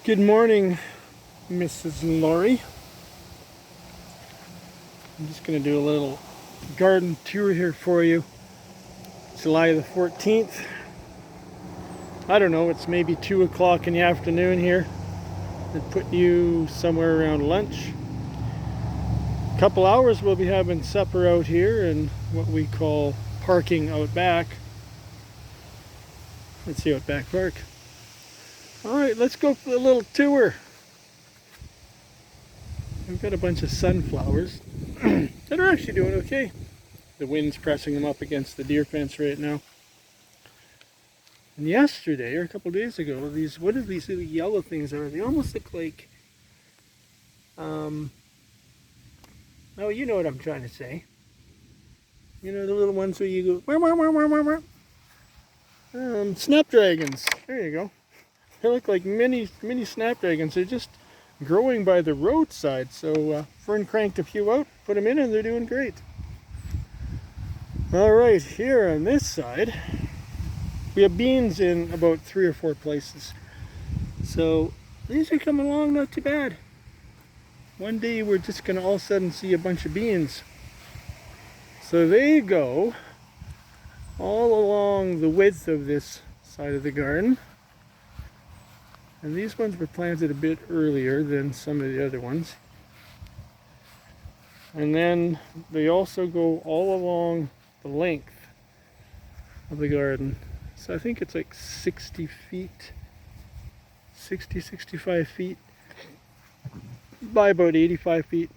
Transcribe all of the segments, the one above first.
Good morning, Mrs. Lori. I'm just going to do a little garden tour here for you. July the 14th. I don't know, it's maybe 2 o'clock in the afternoon here. I'd put you somewhere around lunch. A couple hours we'll be having supper out here in what we call parking out back. Let's see, Outback Park. Alright, let's go for a little tour. We've got a bunch of sunflowers that are actually doing okay. The wind's pressing them up against the deer fence right now. And yesterday, or a couple days ago, what are these little yellow things are? They almost look like, oh, you know what I'm trying to say. You know the little ones where you go, wah, wah, wah, wah, wah, wah. Snapdragons. There you go. They look like mini snapdragons. They're just growing by the roadside. So Fern cranked a few out, put them in, and they're doing great. All right, here on this side, we have beans in about 3 or 4 places. So these are coming along not too bad. One day we're just going to all of a sudden see a bunch of beans. So they go all along the width of this side of the garden. And these ones were planted a bit earlier than some of the other ones. And then they also go all along the length of the garden. So I think it's like 60 feet, 65 feet by about 85 feet.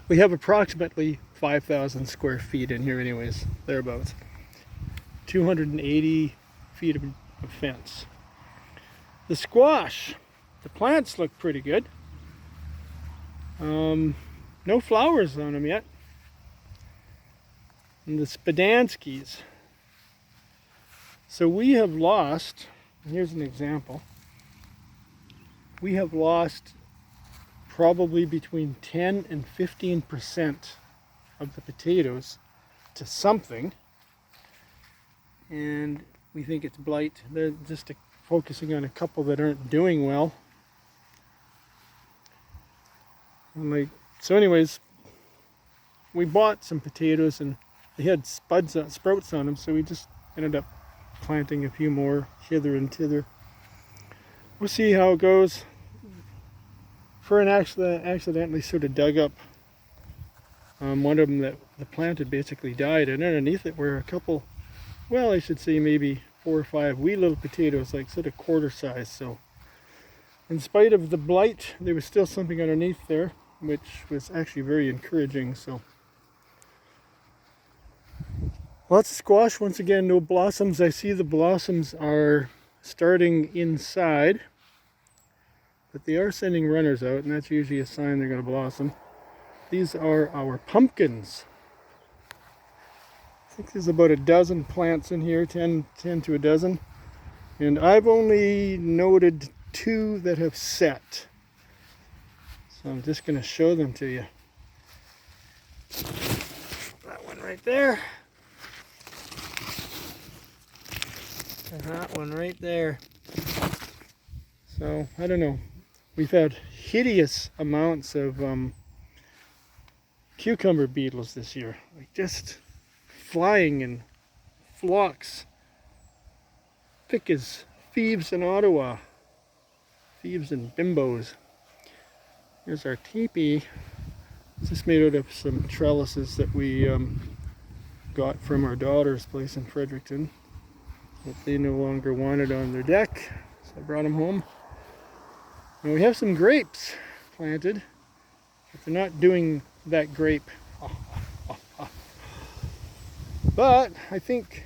We have approximately 5,000 square feet in here anyways, thereabouts. 280 feet of fence. The squash, the plants look pretty good. No flowers on them yet. And the Spadanskis. So we have lost, here's an example. We have lost probably between 10 and 15% of the potatoes to something. And we think it's blight. They're just focusing on a couple that aren't doing well. So anyways, we bought some potatoes and they had sprouts on them, so we just ended up planting a few more hither and thither. We'll see how it goes. Fern accidentally sort of dug up one of them that the plant had basically died, and underneath it were a couple, well, I should say maybe 4 or 5 wee little potatoes, like sort of quarter size. So in spite of the blight, there was still something underneath there, which was actually very encouraging. So lots of squash. Once again, no blossoms. I see the blossoms are starting inside, but they are sending runners out, and that's usually a sign they're going to blossom. These are our pumpkins. I think there's about a dozen plants in here, 10 to a dozen. And I've only noted 2 that have set. So I'm just going to show them to you. That one right there. And that one right there. So, I don't know. We've had hideous amounts of cucumber beetles this year. Like just flying in flocks, thick as thieves in Ottawa, thieves and bimbos. Here's our teepee. It's just made out of some trellises that we got from our daughter's place in Fredericton that they no longer wanted on their deck, so I brought them home. And we have some grapes planted, but they're not doing that grape. But I think,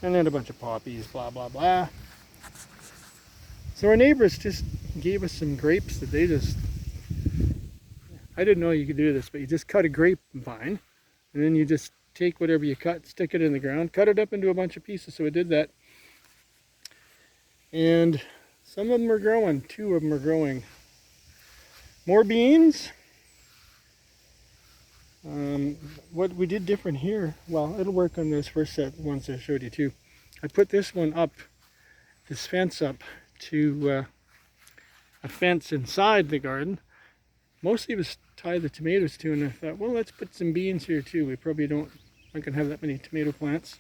and then a bunch of poppies, blah, blah, blah. So our neighbors just gave us some grapes that they just, I didn't know you could do this, but you just cut a grapevine, and then you just take whatever you cut, stick it in the ground, cut it up into a bunch of pieces. So I did that. And some of them are growing, 2 of them are growing. More beans. What we did different here, well, it'll work on those first set ones I showed you too. I put this one up, this fence up to a fence inside the garden. Mostly was tie the tomatoes to, and I thought, well, let's put some beans here too. We probably aren't going to have that many tomato plants.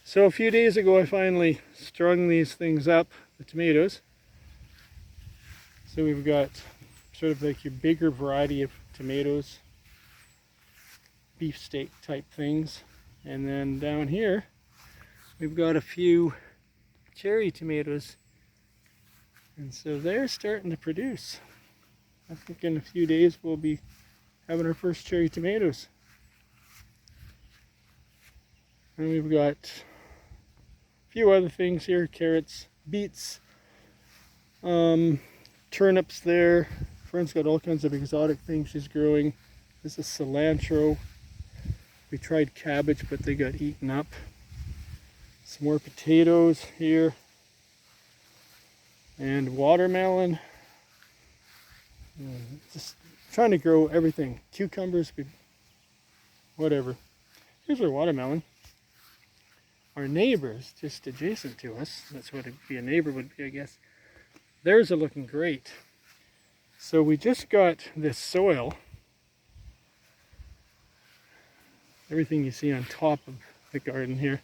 So a few days ago I finally strung these things up, the tomatoes. So we've got sort of like your bigger variety of tomatoes, beefsteak type things. And then down here we've got a few cherry tomatoes. And so they're starting to produce. I think in a few days we'll be having our first cherry tomatoes. And we've got a few other things here, carrots, beets, turnips there. Friend's got all kinds of exotic things she's growing. This is cilantro. We tried cabbage, but they got eaten up. Some more potatoes here. And watermelon. Just trying to grow everything. Cucumbers, whatever. Here's our watermelon. Our neighbors just adjacent to us, that's what a neighbor would be, I guess. Theirs are looking great. So we just got this soil. Everything you see on top of the garden here.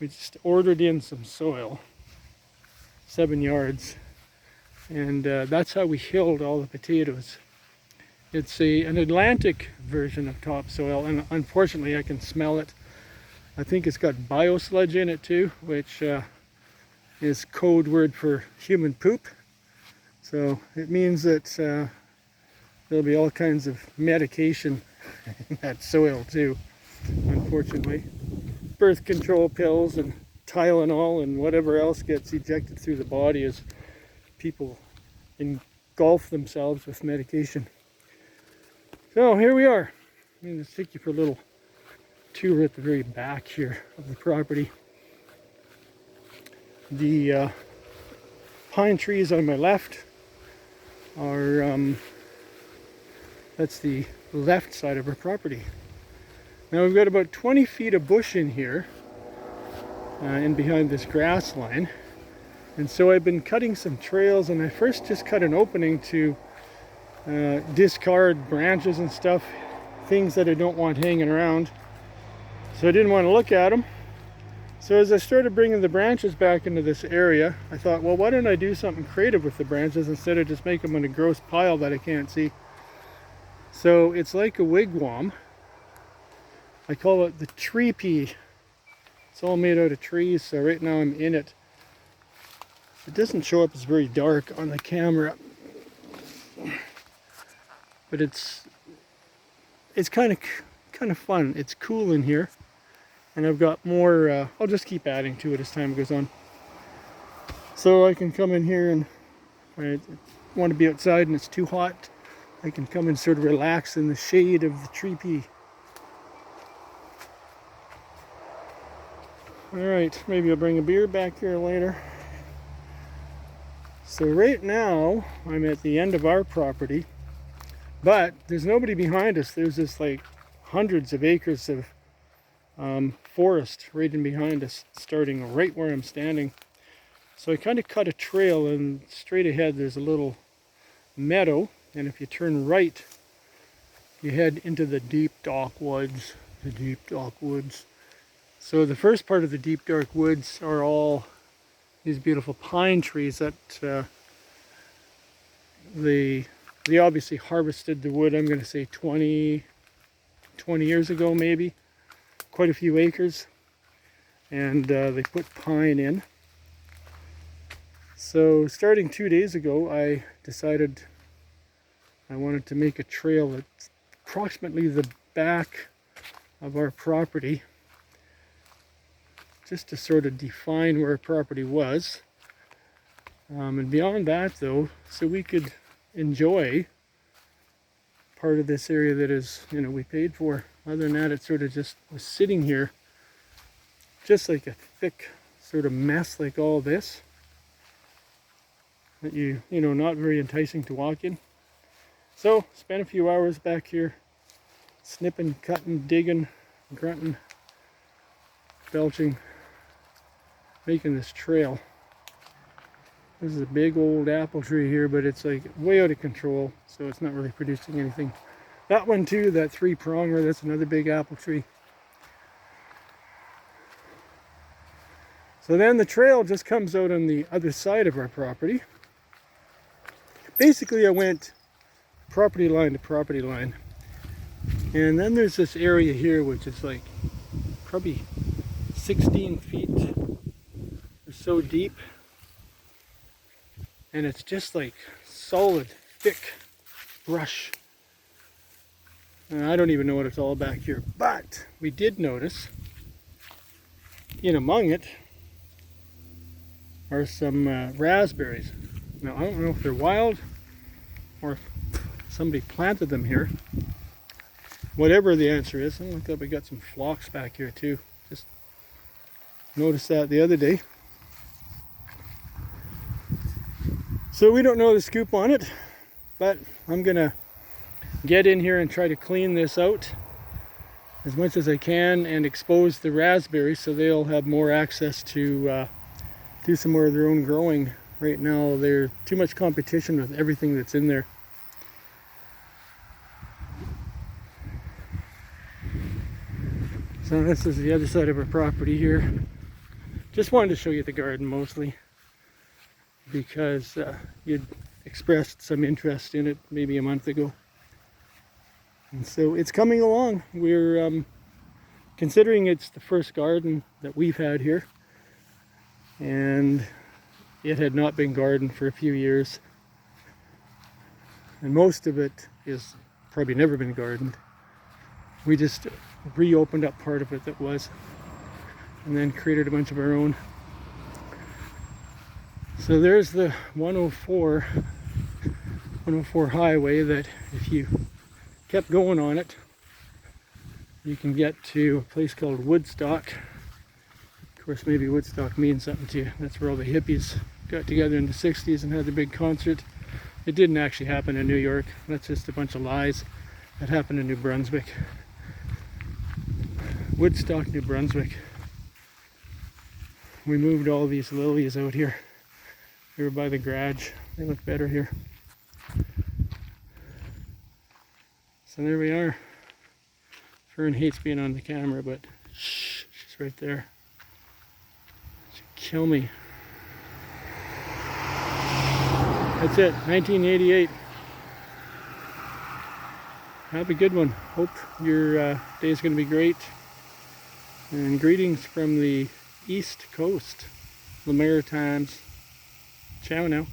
We just ordered in some soil, 7 yards, and that's how we hilled all the potatoes. It's an Atlantic version of topsoil, and unfortunately I can smell it. I think it's got biosludge in it too, which is code word for human poop. So it means that there'll be all kinds of medication in that soil too, unfortunately. Birth control pills and Tylenol and whatever else gets ejected through the body as people engulf themselves with medication. So here we are. I'm going to take you for a little tour at the very back here of the property. The pine trees on my left are, that's the left side of our property. Now we've got about 20 feet of bush in here, in behind this grass line. And so I've been cutting some trails, and I first just cut an opening to discard branches and stuff, things that I don't want hanging around. So I didn't want to look at them. So as I started bringing the branches back into this area, I thought, well, why don't I do something creative with the branches instead of just make them in a gross pile that I can't see. So it's like a wigwam. I call it the tree pea. It's all made out of trees, so right now I'm in it. It doesn't show up as very dark on the camera, but it's kind of fun. It's cool in here, and I've got more. I'll just keep adding to it as time goes on. So I can come in here, and if I want to be outside and it's too hot, I can come and sort of relax in the shade of the tree pea. All right, maybe I'll bring a beer back here later. So right now I'm at the end of our property, but there's nobody behind us. There's this like hundreds of acres of forest right in behind us, starting right where I'm standing. So I kind of cut a trail, and straight ahead there's a little meadow, and if you turn right you head into the deep dark woods. So the first part of the deep dark woods are all these beautiful pine trees that they obviously harvested the wood, I'm going to say 20 years ago maybe, quite a few acres, and they put pine in. So starting 2 days ago I decided I wanted to make a trail that's approximately the back of our property, just to sort of define where our property was. And beyond that though, so we could enjoy part of this area that is, we paid for. Other than that, it sort of just was sitting here, just like a thick sort of mess like all this, that not very enticing to walk in. So, spent a few hours back here, snipping, cutting, digging, grunting, belching, making this trail. This is a big old apple tree here, but it's like way out of control, so it's not really producing anything. That one too, that three-pronger, that's another big apple tree. So then the trail just comes out on the other side of our property. Basically I went property line to property line. And then there's this area here which is like probably 16 feet or so deep. And it's just like solid, thick brush. And I don't even know what it's all back here. But we did notice, in among it, are some raspberries. Now I don't know if they're wild or if somebody planted them here. Whatever the answer is, and look up, we got some phlox back here too. Just noticed that the other day. So we don't know the scoop on it, but I'm gonna get in here and try to clean this out as much as I can and expose the raspberries so they'll have more access to do some more of their own growing. Right now there's too much competition with everything that's in there. So this is the other side of our property here. Just wanted to show you the garden mostly because you'd expressed some interest in it maybe a month ago. And so it's coming along. We're considering it's the first garden that we've had here. And it had not been gardened for a few years. And most of it is probably never been gardened. We just reopened up part of it that was, and then created a bunch of our own. So there's the 104 highway that if you kept going on it, you can get to a place called Woodstock. Of course, maybe Woodstock means something to you. That's where all the hippies got together in the 60s and had the big concert. It didn't actually happen in New York. That's just a bunch of lies. That happened in New Brunswick. Woodstock, New Brunswick. We moved all these lilies out here. They were by the garage. They look better here. So there we are. Fern hates being on the camera, but shh, she's right there. She'll kill me. That's it, 1988. Have a good one. Hope your day is going to be great. And greetings from the East Coast, the Maritimes. Ciao now.